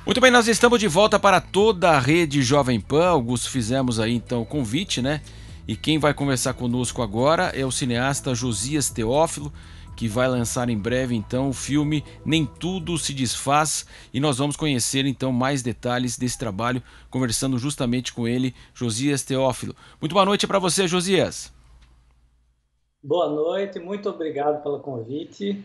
Muito bem, nós estamos de volta para toda a rede Jovem Pan. Augusto, fizemos aí então o convite, né? E quem vai conversar conosco agora é o cineasta Josias Teófilo, que vai lançar em breve então o filme Nem Tudo Se Desfaz, e nós vamos conhecer então mais detalhes desse trabalho, conversando justamente com ele, Josias Teófilo. Muito boa noite para você, Josias. Boa noite, muito obrigado pelo convite.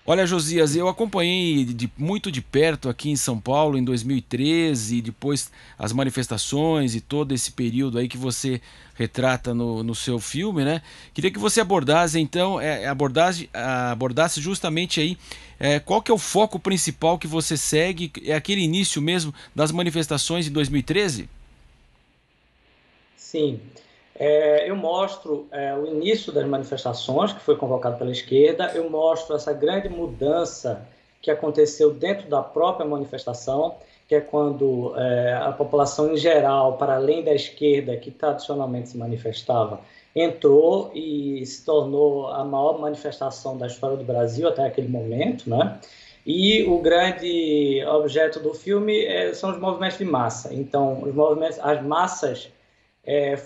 Olha, Josias, eu acompanhei muito de perto aqui em São Paulo em 2013, e depois as manifestações e todo esse período aí que você retrata no seu filme, né? Queria que você abordasse, então, abordasse justamente aí qual que é o foco principal que você segue, é aquele início mesmo das manifestações em 2013? Sim, eu mostro o início das manifestações, que foi convocado pela esquerda, eu mostro essa grande mudança que aconteceu dentro da própria manifestação, que é quando a população em geral, para além da esquerda, que tradicionalmente se manifestava, entrou e se tornou a maior manifestação da história do Brasil até aquele momento, né? E o grande objeto do filme são os movimentos de massa. Então, os movimentos, as massas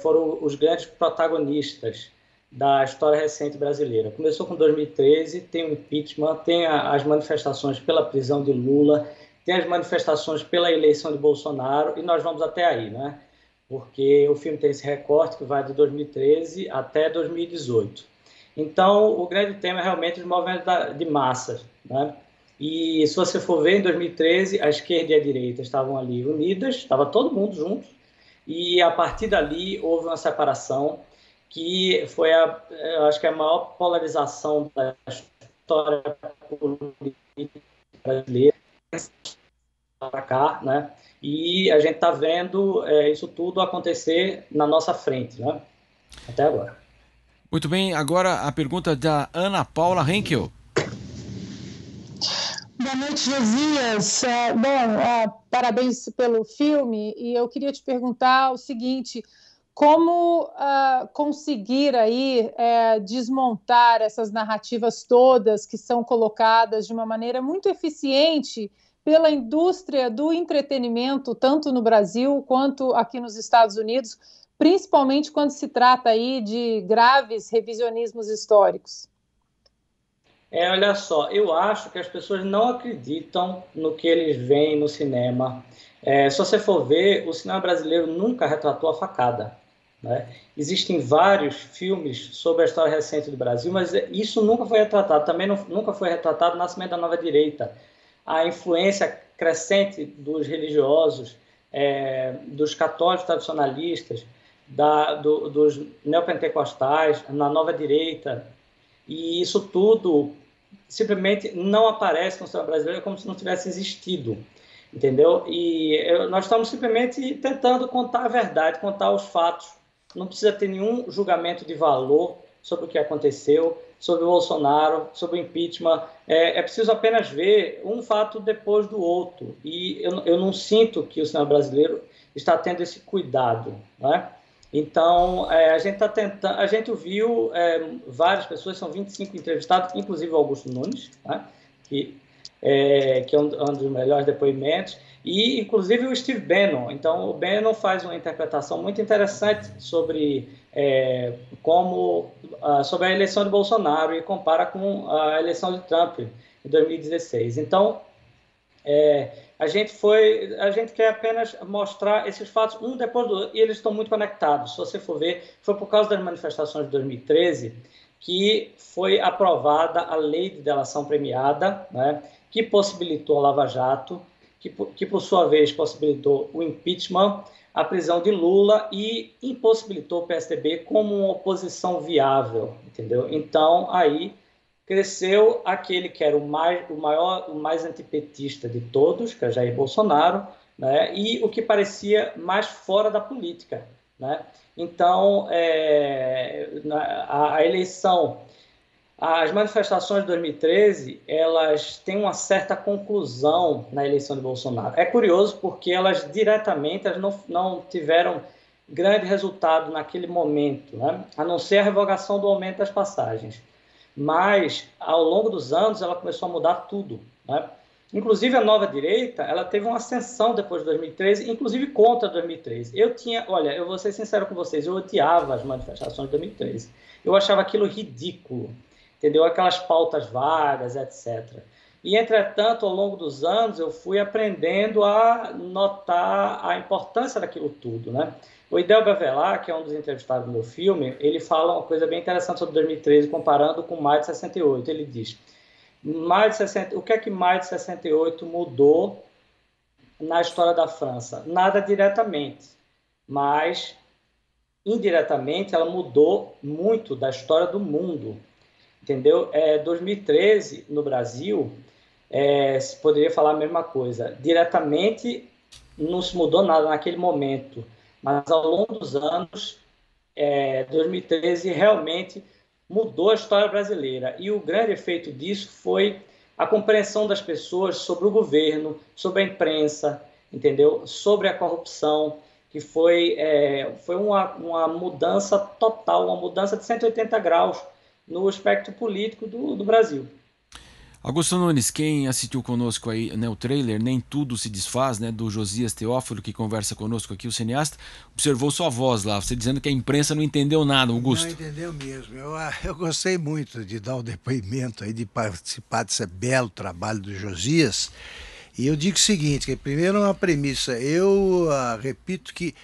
foram os grandes protagonistas da história recente brasileira. Começou com 2013, tem o impeachment, tem as manifestações pela prisão de Lula, tem as manifestações pela eleição de Bolsonaro, e nós vamos até aí, né? Porque o filme tem esse recorte que vai de 2013 até 2018. Então, o grande tema é realmente os movimentos de massas, né? E se você for ver, em 2013, a esquerda e a direita estavam ali unidas, estava todo mundo junto, e a partir dali houve uma separação que foi eu acho que a maior polarização da história política brasileira para cá, né? E a gente está vendo isso tudo acontecer na nossa frente, né? Até agora. Muito bem, agora a pergunta da Ana Paula Henkel. Boa noite, Josias. Parabéns pelo filme. E eu queria te perguntar o seguinte: como conseguir aí desmontar essas narrativas todas que são colocadas de uma maneira muito eficiente pela indústria do entretenimento, tanto no Brasil quanto aqui nos Estados Unidos, principalmente quando se trata aí de graves revisionismos históricos? Olha só, eu acho que as pessoas não acreditam no que eles veem no cinema. Se você for ver, o cinema brasileiro nunca retratou a facada, né? Existem vários filmes sobre a história recente do Brasil, mas isso nunca foi retratado. Também nunca foi retratado o nascimento da nova direita, a influência crescente dos religiosos, dos católicos tradicionalistas, dos neopentecostais na nova direita, e isso tudo simplesmente não aparece no cinema brasileiro como se não tivesse existido, entendeu? Nós estamos simplesmente tentando contar a verdade, contar os fatos. Não precisa ter nenhum julgamento de valor sobre o que aconteceu, sobre o Bolsonaro, sobre o impeachment. É preciso apenas ver um fato depois do outro. E eu não sinto que o cinema brasileiro está tendo esse cuidado, né? Então, a gente está tentando, a gente ouviu várias pessoas, são 25 entrevistados, inclusive o Augusto Nunes, né, que, que é um dos melhores depoimentos, e inclusive o Steve Bannon. Então, o Bannon faz uma interpretação muito interessante sobre sobre a eleição de Bolsonaro e compara com a eleição de Trump em 2016. Então, a gente quer apenas mostrar esses fatos um depois do outro, e eles estão muito conectados. Se você for ver, foi por causa das manifestações de 2013 que foi aprovada a lei de delação premiada, né, que possibilitou a Lava Jato, que por sua vez possibilitou o impeachment, a prisão de Lula e impossibilitou o PSDB como uma oposição viável, entendeu? Então, aí cresceu aquele que era o maior, o mais antipetista de todos, que é Jair Bolsonaro, né? E o que parecia mais fora da política, né? Então, a eleição, as manifestações de 2013, elas têm uma certa conclusão na eleição de Bolsonaro. É curioso porque elas diretamente não tiveram grande resultado naquele momento, né? A não ser a revogação do aumento das passagens. Mas, ao longo dos anos, ela começou a mudar tudo, né? Inclusive, a nova direita, ela teve uma ascensão depois de 2013, inclusive contra 2013. Olha, eu vou ser sincero com vocês, eu odiava as manifestações de 2013. Eu achava aquilo ridículo, entendeu? Aquelas pautas vagas, etc. E, entretanto, ao longo dos anos, eu fui aprendendo a notar a importância daquilo tudo, né? O Idel Bavelar, que é um dos entrevistados do meu filme, ele fala uma coisa bem interessante sobre 2013, comparando com maio de 68. Ele diz: o que é que maio de 68 mudou na história da França? Nada diretamente, mas indiretamente ela mudou muito da história do mundo, entendeu? 2013, no Brasil, se poderia falar a mesma coisa. Diretamente não se mudou nada naquele momento, mas ao longo dos anos, 2013 realmente mudou a história brasileira. E o grande efeito disso foi a compreensão das pessoas sobre o governo, sobre a imprensa, entendeu? Sobre a corrupção, que foi uma mudança total, uma mudança de 180 graus no espectro político do Brasil. Augusto Nunes, quem assistiu conosco aí, né, o trailer Nem Tudo Se Desfaz, né, do Josias Teófilo, que conversa conosco aqui, o cineasta, observou sua voz lá, você dizendo que a imprensa não entendeu nada, Augusto. Não entendeu mesmo. Eu gostei muito de dar o depoimento aí, de participar desse belo trabalho do Josias. E eu digo o seguinte, que primeiro uma premissa, eu repito que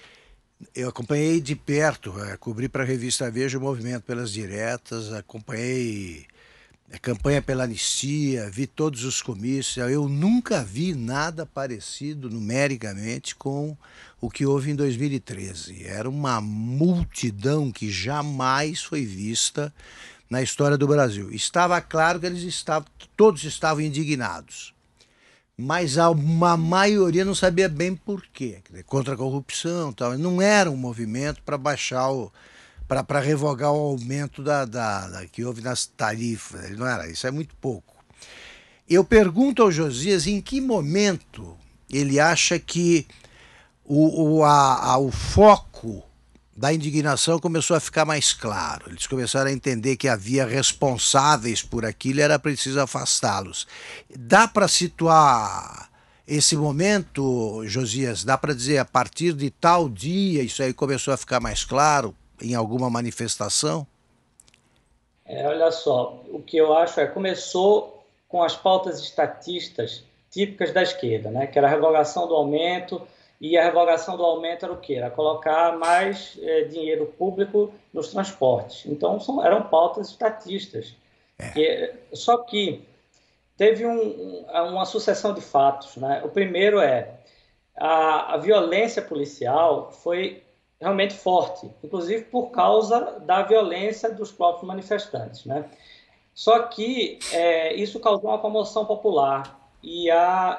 eu acompanhei de perto, cobri para a revista Veja o movimento pelas diretas, acompanhei a campanha pela anistia, vi todos os comícios, eu nunca vi nada parecido numericamente com o que houve em 2013. Era uma multidão que jamais foi vista na história do Brasil. Estava claro que todos estavam indignados, mas uma maioria não sabia bem por quê, contra a corrupção, tal. Não era um movimento para baixar para revogar o aumento que houve nas tarifas. Não era, isso é muito pouco. Eu pergunto ao Josias em que momento ele acha que o foco da indignação começou a ficar mais claro. Eles começaram a entender que havia responsáveis por aquilo e era preciso afastá-los. Dá para situar esse momento, Josias? Dá para dizer, a partir de tal dia, isso aí começou a ficar mais claro? Em alguma manifestação? Olha só, o que eu acho começou com as pautas estatistas típicas da esquerda, né? Que era a revogação do aumento, e a revogação do aumento era o quê? Era colocar mais dinheiro público nos transportes. Então, eram pautas estatistas. Só que teve uma sucessão de fatos, né? O primeiro a violência policial foi realmente forte, inclusive por causa da violência dos próprios manifestantes, né? Só que isso causou uma comoção popular e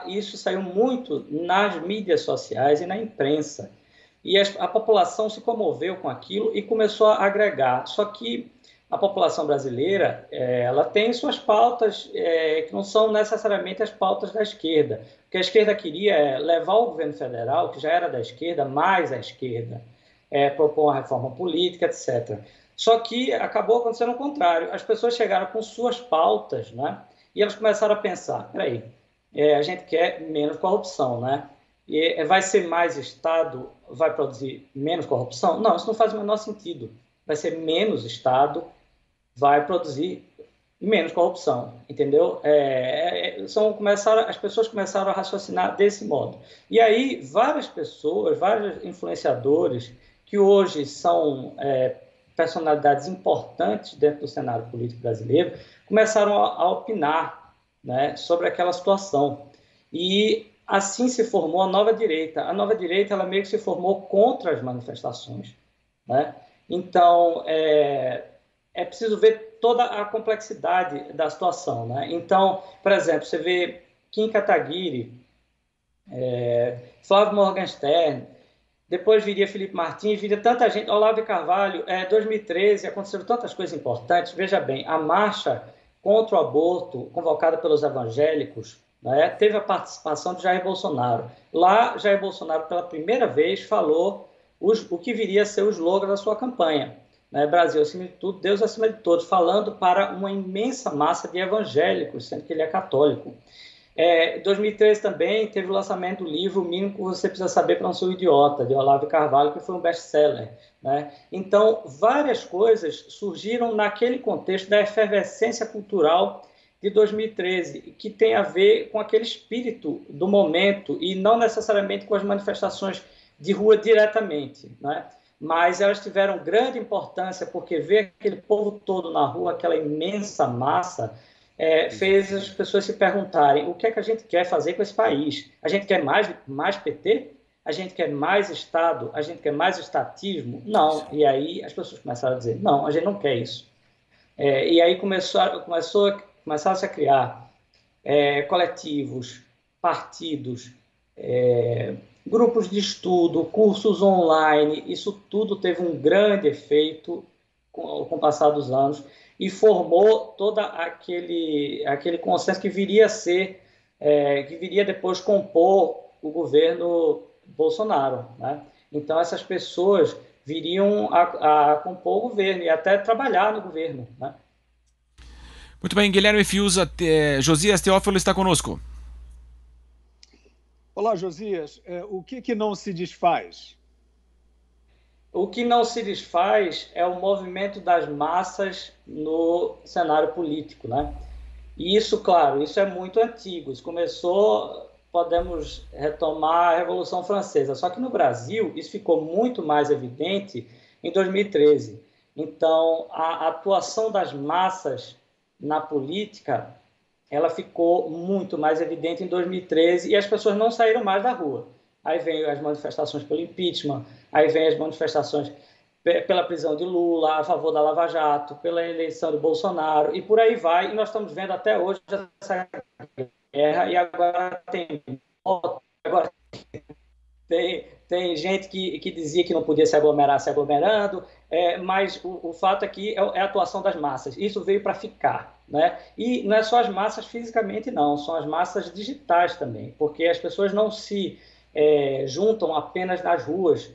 isso saiu muito nas mídias sociais e na imprensa. E a população se comoveu com aquilo e começou a agregar. Só que a população brasileira ela tem suas pautas que não são necessariamente as pautas da esquerda. O que a esquerda queria levar o governo federal, que já era da esquerda, mais à esquerda, propor uma reforma política, etc. Só que acabou acontecendo o contrário. As pessoas chegaram com suas pautas, né? E elas começaram a pensar, peraí, a gente quer menos corrupção, né? E vai ser mais Estado, vai produzir menos corrupção? Não, isso não faz o menor sentido. Vai ser menos Estado, vai produzir menos corrupção, entendeu? As pessoas começaram a raciocinar desse modo. E aí, várias pessoas, vários influenciadores, que hoje são personalidades importantes dentro do cenário político brasileiro, começaram a opinar, né, sobre aquela situação. E assim se formou a nova direita. A nova direita ela meio que se formou contra as manifestações, né? Então, é preciso ver toda a complexidade da situação, né? Então, por exemplo, você vê Kim Kataguiri, Flávio Morgenstern, depois viria Felipe Martins, viria tanta gente, Olavo de Carvalho, 2013, aconteceram tantas coisas importantes. Veja bem, a marcha contra o aborto, convocada pelos evangélicos, né, teve a participação de Jair Bolsonaro. Lá, Jair Bolsonaro, pela primeira vez, falou o que viria a ser o slogan da sua campanha, né, Brasil acima de tudo, Deus acima de todos, falando para uma imensa massa de evangélicos, sendo que ele é católico. Em 2013 também teve o lançamento do livro O Mínimo que Você Precisa Saber para Não Ser um Idiota, de Olavo de Carvalho, que foi um best-seller, né? Então, várias coisas surgiram naquele contexto da efervescência cultural de 2013, que tem a ver com aquele espírito do momento e não necessariamente com as manifestações de rua diretamente, né? Mas elas tiveram grande importância porque ver aquele povo todo na rua, aquela imensa massa, fez as pessoas se perguntarem o que é que a gente quer fazer com esse país. A gente quer mais PT? A gente quer mais Estado? A gente quer mais estatismo? Não. E aí as pessoas começaram a dizer, não, a gente não quer isso. E aí começaram-se a criar coletivos, partidos, grupos de estudo, cursos online. Isso tudo teve um grande efeito com o passar dos anos e formou todo aquele consenso que viria a ser, que viria depois compor o governo Bolsonaro, né? Então, essas pessoas viriam a compor o governo e até trabalhar no governo, né? Muito bem, Guilherme Fiuza, Josias Teófilo está conosco. Olá, Josias. O que não se desfaz? O que não se desfaz é o movimento das massas no cenário político, né? E isso, claro, isso é muito antigo. Isso começou, podemos retomar a Revolução Francesa. Só que no Brasil, isso ficou muito mais evidente em 2013. Então, a atuação das massas na política, ela ficou muito mais evidente em 2013 e as pessoas não saíram mais da rua. Aí vem as manifestações pelo impeachment, aí vem as manifestações pela prisão de Lula, a favor da Lava Jato, pela eleição de Bolsonaro, e por aí vai. E nós estamos vendo até hoje essa guerra, e agora tem gente que dizia que não podia se aglomerar, se aglomerando, mas o fato é que é a atuação das massas. Isso veio para ficar, né? E não é só as massas fisicamente, não, são as massas digitais também, porque as pessoas não se juntam apenas nas ruas,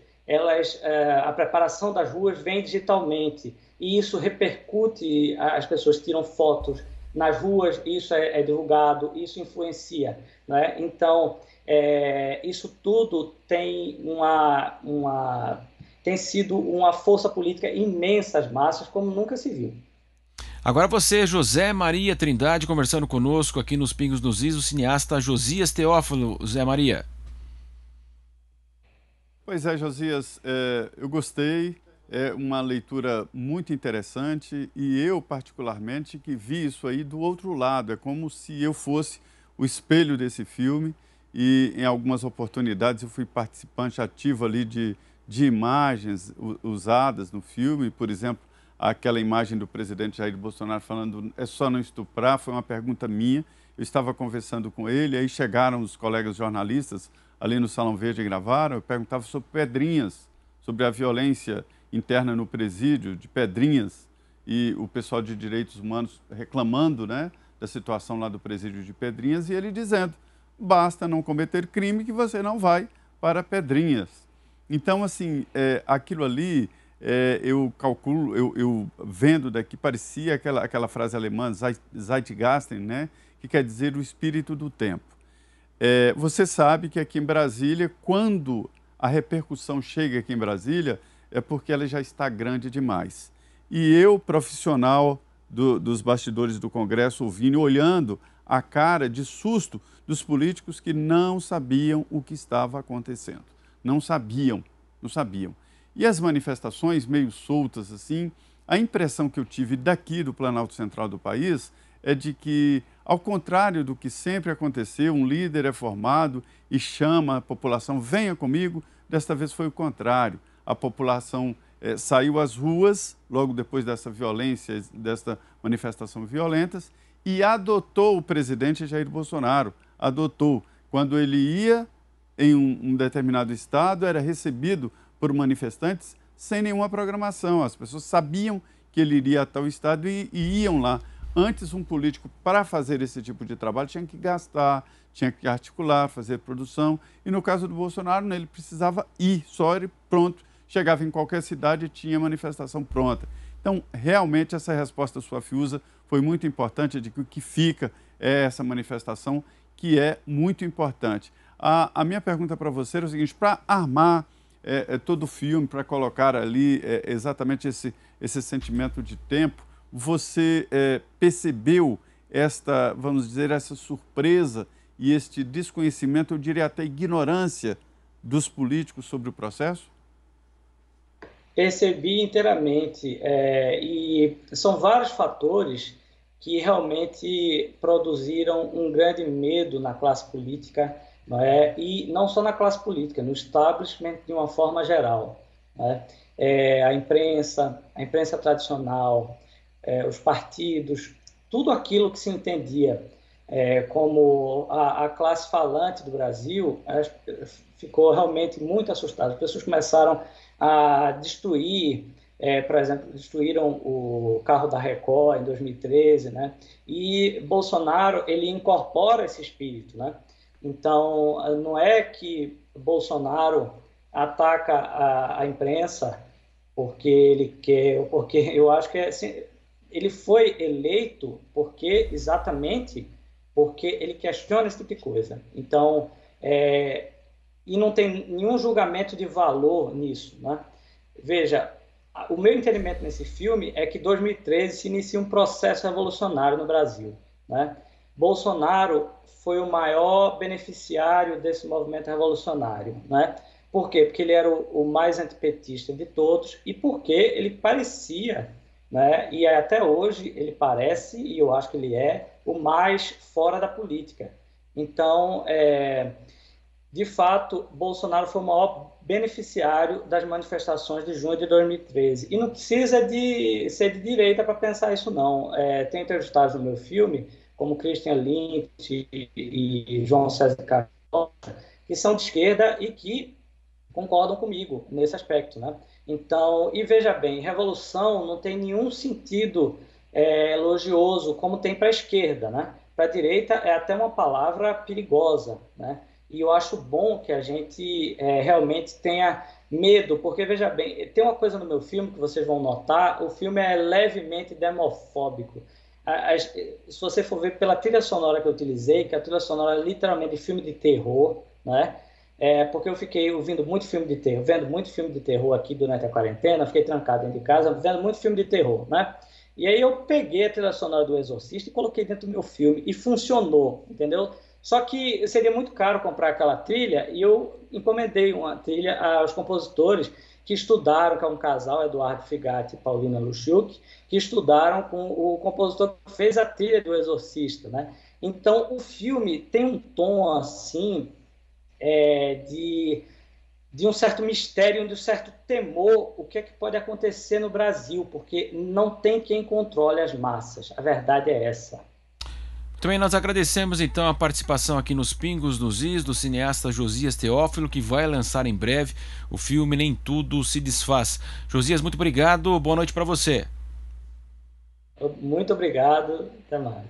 a preparação das ruas vem digitalmente e isso repercute, as pessoas tiram fotos nas ruas, isso é divulgado, isso influencia, né? Então, isso tudo tem tem sido uma força política imensa às massas, como nunca se viu. Agora você, José Maria Trindade, conversando conosco aqui nos Pingos nos Is, o cineasta Josias Teófilo. José Maria. Pois é, Josias, eu gostei, é uma leitura muito interessante e eu, particularmente, que vi isso aí do outro lado, é como se eu fosse o espelho desse filme e em algumas oportunidades eu fui participante ativo ali de imagens usadas no filme, por exemplo, aquela imagem do presidente Jair Bolsonaro falando é só não estuprar, foi uma pergunta minha, eu estava conversando com ele, aí chegaram os colegas jornalistas ali no Salão Verde e gravaram, eu perguntava sobre Pedrinhas, sobre a violência interna no presídio de Pedrinhas e o pessoal de direitos humanos reclamando, né, da situação lá do presídio de Pedrinhas e ele dizendo, basta não cometer crime que você não vai para Pedrinhas. Então, assim, aquilo ali, eu calculo, eu vendo daqui, parecia aquela frase alemã, Zeitgeist, né, que quer dizer o espírito do tempo. Você sabe que aqui em Brasília, quando a repercussão chega aqui em Brasília, é porque ela já está grande demais. E eu, profissional dos bastidores do Congresso, ouvindo, olhando a cara de susto dos políticos que não sabiam o que estava acontecendo. Não sabiam. E as manifestações meio soltas assim, a impressão que eu tive daqui do Planalto Central do país é de que, ao contrário do que sempre aconteceu, um líder é formado e chama a população, venha comigo, desta vez foi o contrário. A população saiu às ruas, logo depois dessa violência, desta manifestação violentas, e adotou o presidente Jair Bolsonaro, adotou. Quando ele ia em um determinado estado, era recebido por manifestantes sem nenhuma programação. As pessoas sabiam que ele iria a tal estado e iam lá. Antes, um político, para fazer esse tipo de trabalho, tinha que gastar, tinha que articular, fazer produção. E no caso do Bolsonaro, ele precisava ir, só ele pronto. Chegava em qualquer cidade e tinha manifestação pronta. Então, realmente, essa resposta sua, Fiuza, foi muito importante de que o que fica é essa manifestação que é muito importante. A minha pergunta para você é o seguinte: para armar todo o filme, para colocar ali exatamente esse sentimento de tempo, você percebeu esta, vamos dizer, essa surpresa e este desconhecimento, eu diria até ignorância dos políticos sobre o processo? Percebi inteiramente, e são vários fatores que realmente produziram um grande medo na classe política, não é? E não só na classe política, no establishment de uma forma geral, né? A imprensa tradicional, os partidos, tudo aquilo que se entendia como a classe falante do Brasil ficou realmente muito assustada. As pessoas começaram a destruir, por exemplo, destruíram o carro da Record em 2013, né? E Bolsonaro, ele incorpora esse espírito, né? Então, não é que Bolsonaro ataca a imprensa porque ele quer, porque eu acho que assim, ele foi eleito exatamente porque ele questiona esse tipo de coisa. Então, e não tem nenhum julgamento de valor nisso, né? Veja, o meu entendimento nesse filme é que em 2013 se inicia um processo revolucionário no Brasil, né? Bolsonaro foi o maior beneficiário desse movimento revolucionário, né? Por quê? Porque ele era o mais antipetista de todos e porque ele parecia, né? E até hoje ele parece, e eu acho que ele é, o mais fora da política. Então, de fato, Bolsonaro foi o maior beneficiário das manifestações de junho de 2013. E não precisa de ser de direita para pensar isso, não. Tem entrevistados no meu filme, como Christian Lynch e João César Carlos, que são de esquerda e que concordam comigo nesse aspecto, né? Então, e veja bem, revolução não tem nenhum sentido elogioso como tem para a esquerda, né? Para a direita é até uma palavra perigosa, né? E eu acho bom que a gente realmente tenha medo, porque veja bem, tem uma coisa no meu filme que vocês vão notar, o filme é levemente demofóbico. Se você for ver pela trilha sonora que eu utilizei, que a trilha sonora é literalmente de filme de terror, né? Porque eu fiquei ouvindo muito filme de terror, vendo muito filme de terror aqui durante a quarentena, fiquei trancado dentro de casa, vendo muito filme de terror, né? E aí eu peguei a trilha sonora do Exorcista e coloquei dentro do meu filme, e funcionou, entendeu? Só que seria muito caro comprar aquela trilha, e eu encomendei uma trilha aos compositores que estudaram, que é um casal, Eduardo Figatti e Paulina Luchuk, que estudaram com o compositor que fez a trilha do Exorcista, né? Então, o filme tem um tom, assim, de um certo mistério, de um certo temor, o que é que pode acontecer no Brasil, porque não tem quem controle as massas. A verdade é essa. Também nós agradecemos então a participação aqui nos Pingos nos Is do cineasta Josias Teófilo, que vai lançar em breve o filme Nem Tudo Se Desfaz. Josias, muito obrigado, boa noite para você. Muito obrigado, até mais.